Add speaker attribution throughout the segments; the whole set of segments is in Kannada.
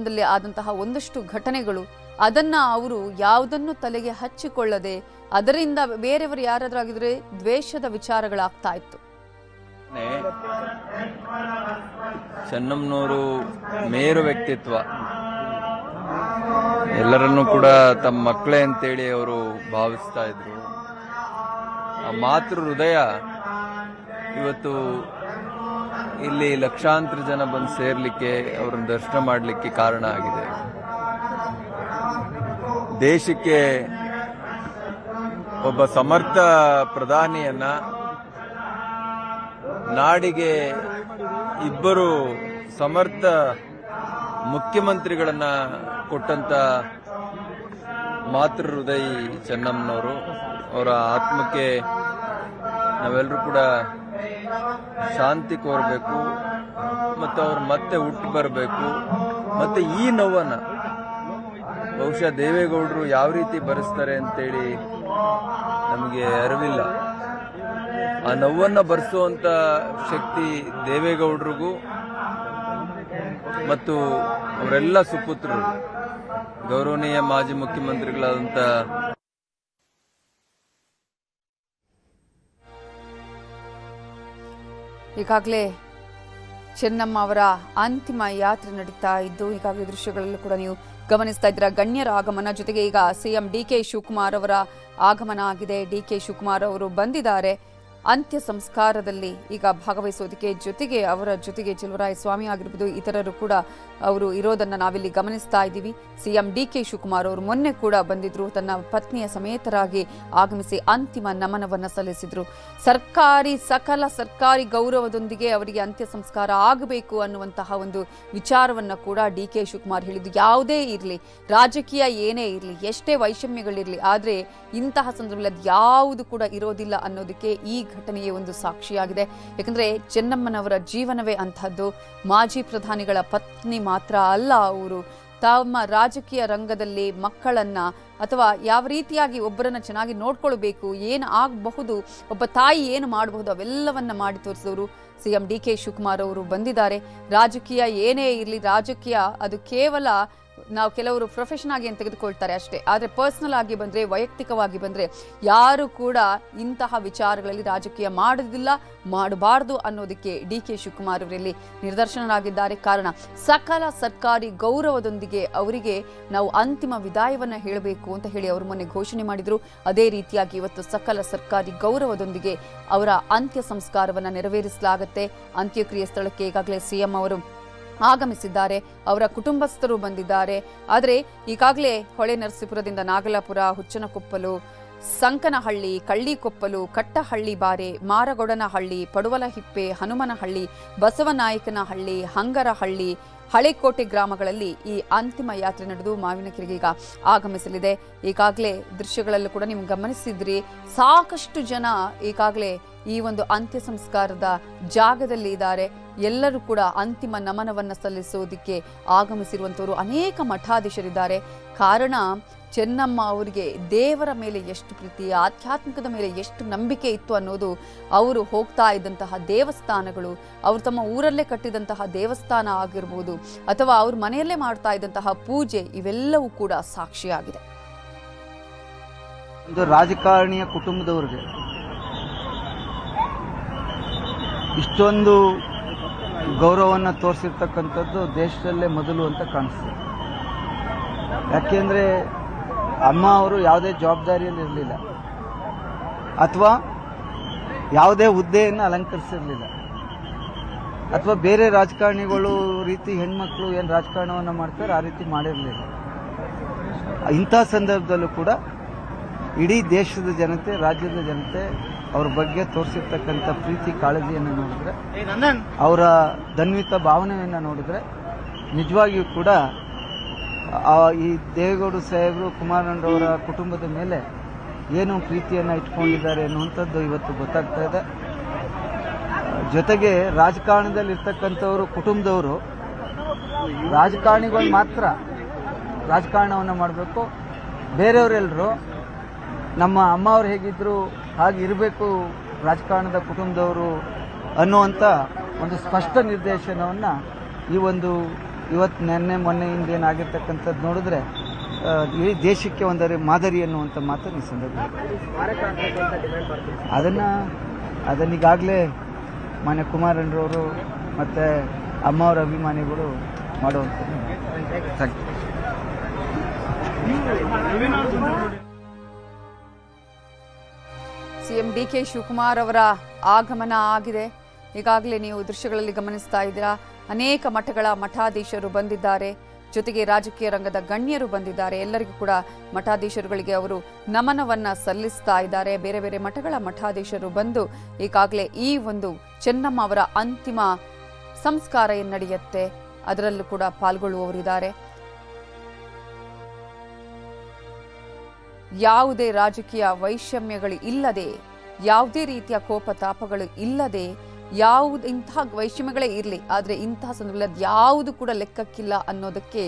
Speaker 1: ಜೀವನದಲ್ಲಿ ಆದಂತಹ ಒಂದಷ್ಟು ಘಟನೆಗಳು, ಅದನ್ನ ಅವರು ಯಾವುದನ್ನು ತಲೆಗೆ ಹಚ್ಚಿಕೊಳ್ಳದೆ ಅದರಿಂದ ಬೇರೆಯವರು ಯಾರಾದ್ರೂ ಆಗಿದ್ರೆ ದ್ವೇಷದ ವಿಚಾರಗಳಾಗ್ತಾ ಇತ್ತು.
Speaker 2: ಚೆನ್ನಮ್ಮನವರು ಮೇರು ವ್ಯಕ್ತಿತ್ವ, ಎಲ್ಲರನ್ನೂ ಕೂಡ ತಮ್ಮ ಮಕ್ಕಳೇ ಅಂತೇಳಿ ಅವರು ಭಾವಿಸ್ತಾ ಇದ್ರು. ಆ ಮಾತೃ ಹೃದಯ ಇವತ್ತು ಇಲ್ಲಿ ಲಕ್ಷಾಂತರ ಜನ ಬಂದು ಸೇರ್ಲಿಕ್ಕೆ, ಅವರನ್ನು ದರ್ಶನ ಮಾಡಲಿಕ್ಕೆ ಕಾರಣ ಆಗಿದೆ. ದೇಶಕ್ಕೆ ಒಬ್ಬ ಸಮರ್ಥ ಪ್ರಧಾನಿಯನ್ನ, ನಾಡಿಗೆ ಇಬ್ಬರು ಸಮರ್ಥ ಮುಖ್ಯಮಂತ್ರಿಗಳನ್ನ ಕೊಟ್ಟಂತ ಮಾತೃ ಹೃದಯ ಚೆನ್ನಮ್ಮನವರು. ಅವರ ಆತ್ಮಕ್ಕೆ ನಾವೆಲ್ಲರೂ ಕೂಡ ಶಾಂತಿ ಕೋರಬೇಕು ಮತ್ತು ಅವ್ರು ಮತ್ತೆ ಹುಟ್ಟು ಬರಬೇಕು. ಮತ್ತೆ ಈ ನೋವನ್ನ ಬಹುಶಃ ದೇವೇಗೌಡರು ಯಾವ ರೀತಿ ಭರಿಸ್ತಾರೆ ಅಂತೇಳಿ ನಮಗೆ ಅರಿವಿಲ್ಲ. ಆ ನೋವನ್ನ ಭರಿಸುವಂತ ಶಕ್ತಿ ದೇವೇಗೌಡರಿಗೂ ಮತ್ತು ಅವರೆಲ್ಲ ಸುಪುತ್ರರು, ಗೌರವನೀಯ ಮಾಜಿ ಮುಖ್ಯಮಂತ್ರಿಗಳಾದಂಥ
Speaker 1: ಈಗಾಗಲೇ ಚೆನ್ನಮ್ಮ ಅವರ ಅಂತಿಮ ಯಾತ್ರೆ ನಡೀತಾ ಇದ್ದು, ಈಗಾಗಲೇ ದೃಶ್ಯಗಳಲ್ಲೂ ಕೂಡ ನೀವು ಗಮನಿಸ್ತಾ ಇದ್ದೀರಾ ಗಣ್ಯರ ಆಗಮನ. ಜೊತೆಗೆ ಈಗ ಸಿಎಂ ಡಿಕೆ ಶಿವಕುಮಾರ್ ಅವರ ಆಗಮನ ಆಗಿದೆ. ಡಿಕೆ ಶಿವಕುಮಾರ್ ಅವರು ಬಂದಿದ್ದಾರೆ ಅಂತ್ಯ ಸಂಸ್ಕಾರದಲ್ಲಿ ಈಗ ಭಾಗವಹಿಸೋದಕ್ಕೆ. ಜೊತೆಗೆ ಅವರ ಜೊತೆಗೆ ಸ್ವಾಮಿ ಆಗಿರ್ಬೋದು, ಇತರರು ಕೂಡ ಅವರು ಇರೋದನ್ನು ನಾವಿಲ್ಲಿ ಗಮನಿಸ್ತಾ ಇದ್ದೀವಿ. ಸಿಎಂ ಡಿಕೆ ಶಿವಕುಮಾರ್ ಅವರು ಮೊನ್ನೆ ಕೂಡ ಬಂದಿದ್ರು, ತನ್ನ ಪತ್ನಿಯ ಸಮೇತರಾಗಿ ಆಗಮಿಸಿ ಅಂತಿಮ ನಮನವನ್ನು ಸಲ್ಲಿಸಿದ್ರು. ಸಕಲ ಸರ್ಕಾರಿ ಗೌರವದೊಂದಿಗೆ ಅವರಿಗೆ ಅಂತ್ಯ ಸಂಸ್ಕಾರ ಆಗಬೇಕು ಅನ್ನುವಂತಹ ಒಂದು ವಿಚಾರವನ್ನು ಕೂಡ ಡಿಕೆ ಶಿವಕುಮಾರ್ ಹೇಳಿದ್ದು. ಯಾವುದೇ ಇರಲಿ, ರಾಜಕೀಯ ಏನೇ ಇರಲಿ, ಎಷ್ಟೇ ವೈಷಮ್ಯಗಳಿರಲಿ, ಆದರೆ ಇಂತಹ ಸಂದರ್ಭದಲ್ಲಿ ಅದು ಯಾವುದು ಕೂಡ ಇರೋದಿಲ್ಲ ಅನ್ನೋದಕ್ಕೆ ಈ ಘಟನೆಯೇ ಒಂದು ಸಾಕ್ಷಿಯಾಗಿದೆ. ಯಾಕಂದ್ರೆ ಚೆನ್ನಮ್ಮನವರ ಜೀವನವೇ ಅಂತಹದ್ದು. ಮಾಜಿ ಪ್ರಧಾನಿಗಳ ಪತ್ನಿ ಮಾತ್ರ ಅಲ್ಲ, ಅವರು ತಮ್ಮ ರಾಜಕೀಯ ರಂಗದಲ್ಲಿ ಮಕ್ಕಳನ್ನ ಅಥವಾ ಯಾವ ರೀತಿಯಾಗಿ ಒಬ್ಬರನ್ನ ಚೆನ್ನಾಗಿ ನೋಡ್ಕೊಳ್ಬೇಕು, ಏನು ಆಗಬಹುದು, ಒಬ್ಬ ತಾಯಿ ಏನು ಮಾಡಬಹುದು, ಅವೆಲ್ಲವನ್ನ ಮಾಡಿ ತೋರಿಸಿದವರು ಸಿಎಂ ಡಿಕೆ ಶಿವಕುಮಾರ್ ಅವರು ಬಂದಿದ್ದಾರೆ. ರಾಜಕೀಯ ಏನೇ ಇರಲಿ, ರಾಜಕೀಯ ಅದು ಕೇವಲ ನಾವು ಕೆಲವರು ಪ್ರೊಫೆಷನ್ ಆಗಿ ಅಂತ ತೆಗೆದುಕೊಳ್ತಾರೆ ಅಷ್ಟೇ. ಆದರೆ ಪರ್ಸನಲ್ ಆಗಿ ಬಂದರೆ, ವೈಯಕ್ತಿಕವಾಗಿ ಬಂದರೆ ಯಾರು ಕೂಡ ಇಂತಹ ವಿಚಾರಗಳಲ್ಲಿ ರಾಜಕೀಯ ಮಾಡೋದಿಲ್ಲ, ಮಾಡಬಾರ್ದು ಅನ್ನೋದಕ್ಕೆ ಡಿಕೆ ಶಿವಕುಮಾರ್ ಅವರಲ್ಲಿ ನಿದರ್ಶನರಾಗಿದ್ದಾರೆ. ಕಾರಣ ಸಕಲ ಸರ್ಕಾರಿ ಗೌರವದೊಂದಿಗೆ ಅವರಿಗೆ ನಾವು ಅಂತಿಮ ವಿದಾಯವನ್ನು ಹೇಳಬೇಕು ಅಂತ ಹೇಳಿ ಅವರು ಮೊನ್ನೆ ಘೋಷಣೆ ಮಾಡಿದರು. ಅದೇ ರೀತಿಯಾಗಿ ಇವತ್ತು ಸಕಲ ಸರ್ಕಾರಿ ಗೌರವದೊಂದಿಗೆ ಅವರ ಅಂತ್ಯ ಸಂಸ್ಕಾರವನ್ನು ನೆರವೇರಿಸಲಾಗುತ್ತೆ. ಅಂತ್ಯಕ್ರಿಯೆ ಸ್ಥಳಕ್ಕೆ ಈಗಾಗಲೇ ಸಿಎಂ ಅವರು ಆಗಮಿಸಿದ್ದಾರೆ, ಅವರ ಕುಟುಂಬಸ್ಥರು ಬಂದಿದ್ದಾರೆ. ಆದರೆ ಈಗಾಗಲೇ ಹೊಳೆ ನರಸೀಪುರದಿಂದ ನಾಗಲಾಪುರ, ಹುಚ್ಚನಕೊಪ್ಪಲು, ಸಂಕನಹಳ್ಳಿ, ಕಳ್ಳಿಕೊಪ್ಪಲು, ಕಟ್ಟಹಳ್ಳಿ ಬಾರೆ, ಮಾರಗೊಡನಹಳ್ಳಿ, ಪಡುವಲಹಿಪ್ಪೆ, ಹನುಮನಹಳ್ಳಿ, ಬಸವನಾಯಕನಹಳ್ಳಿ, ಹಂಗರಹಳ್ಳಿ, ಹಳೆಕೋಟೆ ಗ್ರಾಮಗಳಲ್ಲಿ ಈ ಅಂತಿಮ ಯಾತ್ರೆ ನಡೆದು ಮಾವಿನಕೆರೆಗೆ ಈಗ ಆಗಮಿಸಲಿದೆ. ಈಗಾಗಲೇ ದೃಶ್ಯಗಳಲ್ಲೂ ಕೂಡ ನೀವು ಗಮನಿಸಿದ್ರಿ, ಸಾಕಷ್ಟು ಜನ ಈಗಾಗಲೇ ಈ ಒಂದು ಅಂತ್ಯ ಸಂಸ್ಕಾರದ ಜಾಗದಲ್ಲಿ ಇದ್ದಾರೆ. ಎಲ್ಲರೂ ಕೂಡ ಅಂತಿಮ ನಮನವನ್ನು ಸಲ್ಲಿಸೋದಕ್ಕೆ ಆಗಮಿಸಿರುವಂತವರು ಅನೇಕ ಮಠಾಧೀಶರಿದ್ದಾರೆ. ಕಾರಣ ಚೆನ್ನಮ್ಮ ಅವರಿಗೆ ದೇವರ ಮೇಲೆ ಎಷ್ಟು ಪ್ರೀತಿ, ಆಧ್ಯಾತ್ಮಿಕದ ಮೇಲೆ ಎಷ್ಟು ನಂಬಿಕೆ ಇತ್ತು ಅನ್ನೋದು ಅವರು ಹೋಗ್ತಾ ಇದ್ದಂತಹ ದೇವಸ್ಥಾನಗಳು, ಅವರು ತಮ್ಮ ಊರಲ್ಲೇ ಕಟ್ಟಿದಂತಹ ದೇವಸ್ಥಾನ ಆಗಿರ್ಬೋದು, ಅಥವಾ ಅವ್ರ ಮನೆಯಲ್ಲೇ ಮಾಡ್ತಾ ಇದ್ದಂತಹ ಪೂಜೆ, ಇವೆಲ್ಲವೂ ಕೂಡ ಸಾಕ್ಷಿಯಾಗಿದೆ.
Speaker 3: ಒಂದು ರಾಜಕಾರಣಿಯ ಕುಟುಂಬದವ್ರಿಗೆ ಇಷ್ಟೊಂದು ಗೌರವವನ್ನು ತೋರಿಸಿರ್ತಕ್ಕಂಥದ್ದು ದೇಶದಲ್ಲೇ ಮೊದಲು ಅಂತ ಕಾಣಿಸ್ತದೆ. ಯಾಕೆಂದರೆ ಅಮ್ಮ ಅವರು ಯಾವುದೇ ಜವಾಬ್ದಾರಿಯಲ್ಲಿ ಇರಲಿಲ್ಲ, ಅಥವಾ ಯಾವುದೇ ಹುದ್ದೆಯನ್ನು ಅಲಂಕರಿಸಿರಲಿಲ್ಲ, ಅಥವಾ ಬೇರೆ ರಾಜಕಾರಣಿಗಳು ರೀತಿ ಹೆಣ್ಮಕ್ಳು ಏನು ರಾಜಕಾರಣವನ್ನು ಮಾಡ್ತಾರೆ ಆ ರೀತಿ ಮಾಡಿರಲಿಲ್ಲ. ಇಂಥ ಸಂದರ್ಭದಲ್ಲೂ ಕೂಡ ಇಡೀ ದೇಶದ ಜನತೆ, ರಾಜ್ಯದ ಜನತೆ ಅವ್ರ ಬಗ್ಗೆ ತೋರಿಸಿರ್ತಕ್ಕಂಥ ಪ್ರೀತಿ ಕಾಳಜಿಯನ್ನು ನೋಡಿದ್ರೆ, ಅವರ ಧನ್ವಿತ ಭಾವನೆಯನ್ನು ನೋಡಿದ್ರೆ ನಿಜವಾಗಿಯೂ ಕೂಡ ಈ ದೇವೇಗೌಡ ಸಾಹೇಬರು ಕುಮಾರಣ್ಣರವರ ಕುಟುಂಬದ ಮೇಲೆ ಏನು ಪ್ರೀತಿಯನ್ನು ಇಟ್ಕೊಂಡಿದ್ದಾರೆ ಅನ್ನುವಂಥದ್ದು ಇವತ್ತು ಗೊತ್ತಾಗ್ತಾ ಇದೆ. ಜೊತೆಗೆ ರಾಜಕಾರಣದಲ್ಲಿ ಇರ್ತಕ್ಕಂಥವರು, ಕುಟುಂಬದವರು, ರಾಜಕಾರಣಿಗಳು ಮಾತ್ರ ರಾಜಕಾರಣವನ್ನು ಮಾಡಬೇಕು, ಬೇರೆಯವರೆಲ್ಲರೂ ನಮ್ಮ ಅಮ್ಮ ಅವ್ರು ಹೇಗಿದ್ರು ಹಾಗೆ ಇರಬೇಕು ರಾಜಕಾರಣದ ಕುಟುಂಬದವರು ಅನ್ನುವಂಥ ಒಂದು ಸ್ಪಷ್ಟ ನಿರ್ದೇಶನವನ್ನು ಈ ಒಂದು ಇವತ್ತು ಮೊನ್ನೆಯಿಂದ ಏನಾಗಿರ್ತಕ್ಕಂಥದ್ದು ನೋಡಿದ್ರೆ ಇಡೀ ದೇಶಕ್ಕೆ ಒಂದರ ಮಾದರಿ ಅನ್ನುವಂಥ ಮಾತನ್ನು ಈ ಸಂದರ್ಭದಲ್ಲಿ ಅದನ್ನೀಗಾಗಲೇ ಮಾನ್ಯ ಕುಮಾರಣ್ಣರವರು ಮತ್ತು ಅಮ್ಮವರ ಅಭಿಮಾನಿಗಳು ಮಾಡುವಂಥದ್ದು.
Speaker 1: ಸಿಎಂ ಡಿಕೆ ಶಿವಕುಮಾರ್ ಅವರ ಆಗಮನ ಆಗಿದೆ. ಈಗಾಗಲೇ ನೀವು ದೃಶ್ಯಗಳಲ್ಲಿ ಗಮನಿಸ್ತಾ ಇದ್ದೀರಾ, ಅನೇಕ ಮಠಗಳ ಮಠಾಧೀಶರು ಬಂದಿದ್ದಾರೆ, ಜೊತೆಗೆ ರಾಜಕೀಯ ರಂಗದ ಗಣ್ಯರು ಬಂದಿದ್ದಾರೆ. ಎಲ್ಲರಿಗೂ ಕೂಡ ಮಠಾಧೀಶರುಗಳಿಗೆ ಅವರು ನಮನವನ್ನ ಸಲ್ಲಿಸ್ತಾ ಇದ್ದಾರೆ. ಬೇರೆ ಬೇರೆ ಮಠಗಳ ಮಠಾಧೀಶರು ಬಂದು ಈಗಾಗಲೇ ಈ ಒಂದು ಚೆನ್ನಮ್ಮ ಅವರ ಅಂತಿಮ ಸಂಸ್ಕಾರ ಏನು ನಡೆಯುತ್ತೆ ಅದರಲ್ಲೂ ಕೂಡ ಪಾಲ್ಗೊಳ್ಳುವವರಿದ್ದಾರೆ. ಯಾವುದೇ ರಾಜಕೀಯ ವೈಷಮ್ಯಗಳು ಇಲ್ಲದೆ, ಯಾವುದೇ ರೀತಿಯ ಕೋಪತಾಪಗಳು ಇಲ್ಲದೆ, ಇಂತಹ ವೈಷಮ್ಯಗಳೇ ಇರಲಿ, ಆದರೆ ಇಂತಹ ಸಂದರ್ಭದಲ್ಲಿ ಯಾವುದು ಕೂಡ ಲೆಕ್ಕಕ್ಕಿಲ್ಲ ಅನ್ನೋದಕ್ಕೆ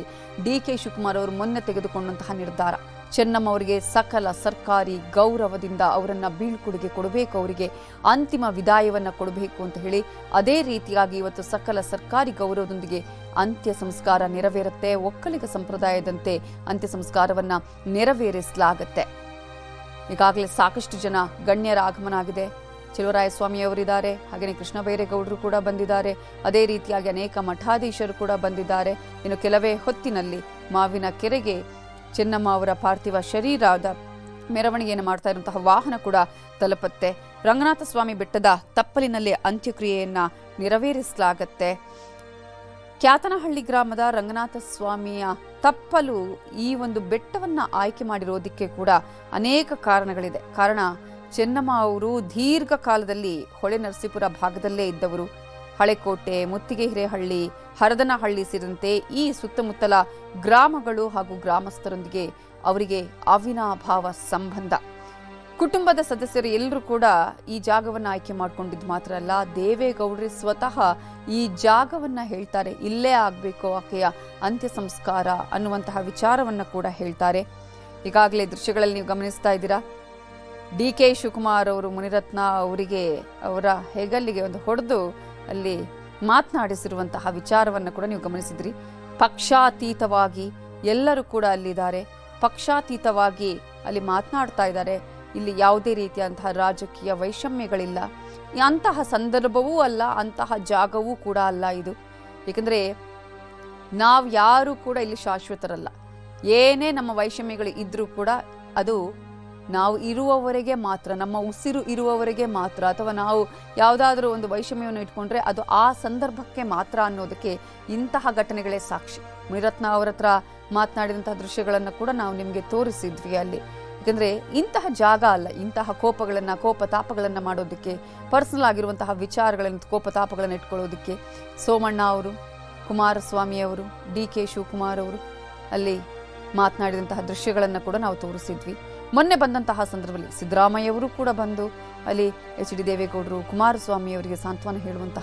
Speaker 1: ಡಿಕೆ ಶಿವಕುಮಾರ್ ಅವರು ಮೊನ್ನೆ ತೆಗೆದುಕೊಂಡಂತಹ ನಿರ್ಧಾರ. ಚೆನ್ನಮ್ಮ ಅವರಿಗೆ ಸಕಲ ಸರ್ಕಾರಿ ಗೌರವದಿಂದ ಅವರನ್ನ ಬೀಳ್ಕೊಡುಗೆ ಕೊಡಬೇಕು, ಅವರಿಗೆ ಅಂತಿಮ ವಿದಾಯವನ್ನ ಕೊಡಬೇಕು ಅಂತ ಹೇಳಿ ಅದೇ ರೀತಿಯಾಗಿ ಇವತ್ತು ಸಕಲ ಸರ್ಕಾರಿ ಗೌರವದೊಂದಿಗೆ ಅಂತ್ಯ ಸಂಸ್ಕಾರ ನೆರವೇರುತ್ತೆ. ಒಕ್ಕಲಿಗ ಸಂಪ್ರದಾಯದಂತೆ ಅಂತ್ಯ ಸಂಸ್ಕಾರವನ್ನ ನೆರವೇರಿಸಲಾಗುತ್ತೆ. ಈಗಾಗಲೇ ಸಾಕಷ್ಟು ಜನ ಗಣ್ಯರ ಆಗಮನ ಆಗಿದೆ. ಚೆಲುವರಾಯಸ್ವಾಮಿ ಅವರಿದ್ದಾರೆ, ಹಾಗೆಯೇ ಕೃಷ್ಣ ಬೈರೇಗೌಡರು ಕೂಡ ಬಂದಿದ್ದಾರೆ. ಅದೇ ರೀತಿಯಾಗಿ ಅನೇಕ ಮಠಾಧೀಶರು ಕೂಡ ಬಂದಿದ್ದಾರೆ. ಇನ್ನು ಕೆಲವೇ ಹೊತ್ತಿನಲ್ಲಿ ಮಾವಿನ ಕೆರೆಗೆ ಚೆನ್ನಮ್ಮ ಅವರ ಪಾರ್ಥಿವ ಶರೀರದ ಮೆರವಣಿಗೆಯನ್ನು ಮಾಡ್ತಾ ಇರುವಂತಹ ವಾಹನ ಕೂಡ ತಲುಪುತ್ತೆ. ರಂಗನಾಥ ಸ್ವಾಮಿ ಬೆಟ್ಟದ ತಪ್ಪಲಿನಲ್ಲಿ ಅಂತ್ಯಕ್ರಿಯೆಯನ್ನ ನೆರವೇರಿಸಲಾಗತ್ತೆ. ಕ್ಯಾತನಹಳ್ಳಿ ಗ್ರಾಮದ ರಂಗನಾಥ ಸ್ವಾಮಿಯ ತಪ್ಪಲು ಈ ಒಂದು ಬೆಟ್ಟವನ್ನ ಆಯ್ಕೆ ಮಾಡಿರೋದಕ್ಕೆ ಕೂಡ ಅನೇಕ ಕಾರಣಗಳಿದೆ. ಕಾರಣ, ಚೆನ್ನಮ್ಮ ಅವರು ದೀರ್ಘಕಾಲದಲ್ಲಿ ಹೊಳೆ ನರಸೀಪುರ ಭಾಗದಲ್ಲೇ ಇದ್ದವರು. ಹಳೆಕೋಟೆ, ಮುತ್ತಿಗೆಹಿರೇಹಳ್ಳಿ, ಹರದನಹಳ್ಳಿ ಸೇರಿದಂತೆ ಈ ಸುತ್ತಮುತ್ತಲ ಗ್ರಾಮಗಳು ಹಾಗೂ ಗ್ರಾಮಸ್ಥರೊಂದಿಗೆ ಅವರಿಗೆ ಅವಿನಾಭಾವ ಸಂಬಂಧ. ಕುಟುಂಬದ ಸದಸ್ಯರು ಎಲ್ಲರೂ ಕೂಡ ಈ ಜಾಗವನ್ನು ಆಯ್ಕೆ ಮಾಡಿಕೊಂಡಿದ್ದು ಮಾತ್ರ ಅಲ್ಲ, ದೇವೇಗೌಡರೇ ಸ್ವತಃ ಈ ಜಾಗವನ್ನ ಹೇಳ್ತಾರೆ, ಇಲ್ಲೇ ಆಗಬೇಕು ಆಕೆಯ ಅಂತ್ಯ ಸಂಸ್ಕಾರ ಅನ್ನುವಂತಹ ವಿಚಾರವನ್ನ ಕೂಡ ಹೇಳ್ತಾರೆ. ಈಗಾಗಲೇ ದೃಶ್ಯಗಳಲ್ಲಿ ನೀವು ಗಮನಿಸ್ತಾ ಇದ್ದೀರಾ, ಡಿಕೆ ಶಿವಕುಮಾರ್ ಅವರು ಮುನಿರತ್ನ ಅವರಿಗೆ ಅವರ ಹೆಗಲ್ಲಿಗೆ ಒಂದು ಹೊಡೆದು ಅಲ್ಲಿ ಮಾತನಾಡಿಸಿರುವಂತಹ ವಿಚಾರವನ್ನು ಕೂಡ ನೀವು ಗಮನಿಸಿದ್ರಿ. ಪಕ್ಷಾತೀತವಾಗಿ ಎಲ್ಲರೂ ಕೂಡ ಅಲ್ಲಿದ್ದಾರೆ, ಪಕ್ಷಾತೀತವಾಗಿ ಅಲ್ಲಿ ಮಾತನಾಡ್ತಾ ಇದ್ದಾರೆ. ಇಲ್ಲಿ ಯಾವುದೇ ರೀತಿಯಂತಹ ರಾಜಕೀಯ ವೈಷಮ್ಯಗಳಿಲ್ಲ. ಅಂತಹ ಸಂದರ್ಭವೂ ಅಲ್ಲ, ಅಂತಹ ಜಾಗವೂ ಕೂಡ ಅಲ್ಲ ಇದು. ಏಕೆಂದರೆ ನಾವು ಯಾರು ಕೂಡ ಇಲ್ಲಿ ಶಾಶ್ವತರಲ್ಲ. ಏನೇ ನಮ್ಮ ವೈಷಮ್ಯಗಳು ಇದ್ರೂ ಕೂಡ ಅದು ನಾವು ಇರುವವರೆಗೆ ಮಾತ್ರ, ನಮ್ಮ ಉಸಿರು ಇರುವವರೆಗೆ ಮಾತ್ರ, ಅಥವಾ ನಾವು ಯಾವುದಾದ್ರೂ ಒಂದು ವೈಷಮ್ಯವನ್ನು ಇಟ್ಕೊಂಡ್ರೆ ಅದು ಆ ಸಂದರ್ಭಕ್ಕೆ ಮಾತ್ರ ಅನ್ನೋದಕ್ಕೆ ಇಂತಹ ಘಟನೆಗಳೇ ಸಾಕ್ಷಿ. ಮುನಿರತ್ನ ಅವರ ಹತ್ರ ಮಾತನಾಡಿದಂತಹ ದೃಶ್ಯಗಳನ್ನು ಕೂಡ ನಾವು ನಿಮಗೆ ತೋರಿಸಿದ್ವಿ ಅಲ್ಲಿ. ಯಾಕಂದ್ರೆ ಇಂತಹ ಜಾಗ ಅಲ್ಲ, ಇಂತಹ ಕೋಪತಾಪಗಳನ್ನು ಮಾಡೋದಕ್ಕೆ, ಪರ್ಸನಲ್ ಆಗಿರುವಂತಹ ವಿಚಾರಗಳನ್ನು, ಕೋಪತಾಪಗಳನ್ನು ಇಟ್ಕೊಳ್ಳೋದಕ್ಕೆ. ಸೋಮಣ್ಣ ಅವರು, ಕುಮಾರಸ್ವಾಮಿ ಅವರು, ಡಿಕೆ ಶಿವಕುಮಾರ್ ಅವರು ಅಲ್ಲಿ ಮಾತನಾಡಿದಂತಹ ದೃಶ್ಯಗಳನ್ನು ಕೂಡ ನಾವು ತೋರಿಸಿದ್ವಿ. ಮೊನ್ನೆ ಬಂದಂತಹ ಸಂದರ್ಭದಲ್ಲಿ ಸಿದ್ದರಾಮಯ್ಯ ಅವರು ಕೂಡ ಬಂದು ಅಲ್ಲಿ ಎಚ್ ಡಿ ದೇವೇಗೌಡರು, ಕುಮಾರಸ್ವಾಮಿ ಅವರಿಗೆ ಸಾಂತ್ವನ ಹೇಳುವಂತಹ